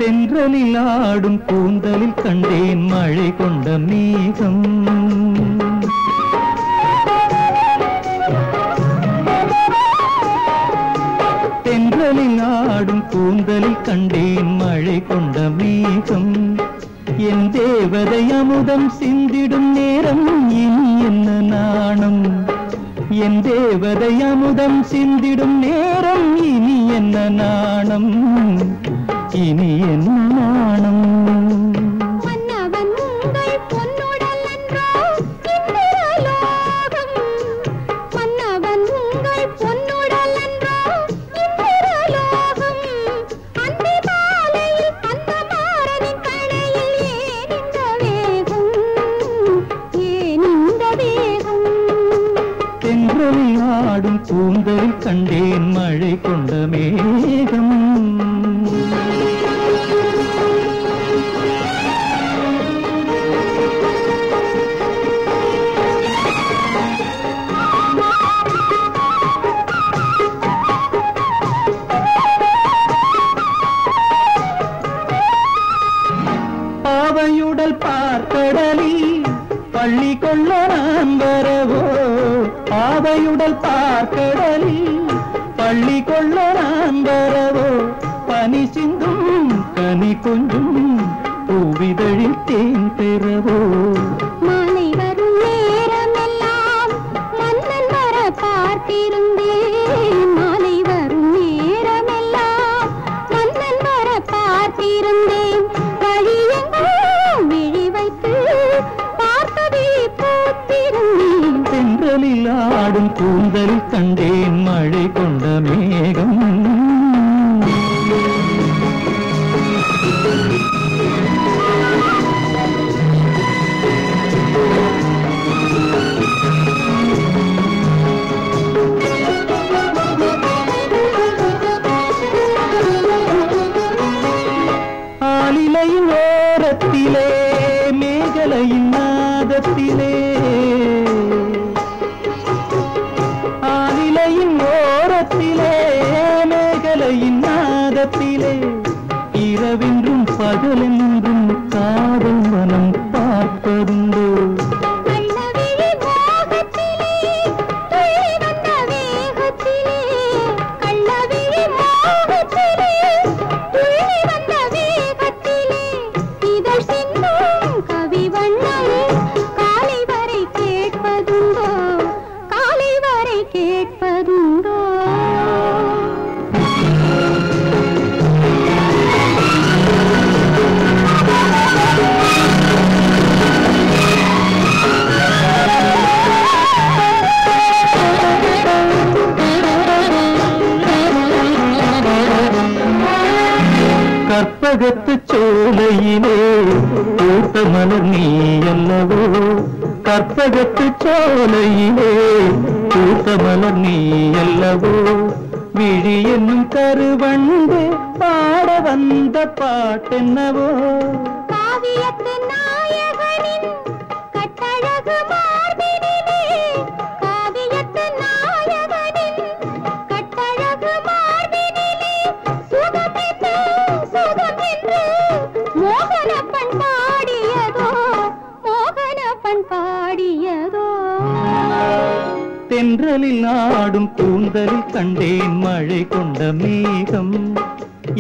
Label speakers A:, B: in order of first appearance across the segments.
A: தென்றலில் ஆடும் கூந்தலில் கண்டேன் மழை கொண்ட மேகம். தென்றலில் ஆடும் கூந்தலில் கண்டேன் மழை கொண்ட மேகம். என் தேவதை அமுதம் சிந்திடும் நேரம் இனி என்ன நாணம். என் தேவதை அமுதம் சிந்திடும் நேரம் இனி என்ன நாணம். இனி என்ன நாணம். ஆடும் கூந்தலில் கண்டேன் மழை கொண்ட மேகம். பாவையுடல் பார்க்கடலில் பள்ளி கொள்ள நான் வரவோ. பாவையுடல் பார்க்கடலில் பள்ளி கொள்ள நான் வரவோ. பனி சிந்தும் கனி கொஞ்சும் பூவிதழில் தேன் பெறவோ.
B: மாலை வரும் நேரமெல்லாம் மன்னன் வர பார்த்திருந்தேன். மாலை வரும் நேரமெல்லாம் மன்னன் வர பார்த்திருந்தேன். வழியெங்கும் விழி வைத்து பார்த்ததே பூத்திருந்தேன்.
A: தென்றலில் ஆடும் கூந்தலில் கண்டேன் மழை கொண்ட மேகம். ஆலிலையின் ஓரத்திலே மேகலையின் நாதத்திலே. ஆலிலையின் ஓரத்திலே மேகலையின் நாதத்திலே. இரவென்றும் பகலென்றும் காதல் மனம் பார்ப்பதுண்டோ. கற்பகத்து சோலையிலே பூத்த மலர் நீ அல்லவோ. கற்பகத்து சோலையிலே பூத்த மலர் நீ அல்லவோ. விழி என்னும் கருவண்டு பாட வந்த பாட்டென்னவோ.
B: காவியத்து நாயகனின் கட்டழகு மார்பினிலே. காவியத்து நாயகனின் கட்டழகு மார்பினிலே. சுகமென்று சுகமென்று மோகனப்பன் பாடியதோ. மோகனப்பன் பாடியதோ.
A: தென்றலில் ஆடும் கூந்தலில் கண்டேன் மழை கொண்ட மேகம்.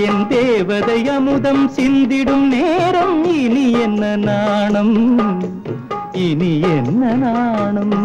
A: என் தேவதை அமுதம் சிந்திடும் நேரம் இனி என்ன நாணம். இனி என்ன நாணம்.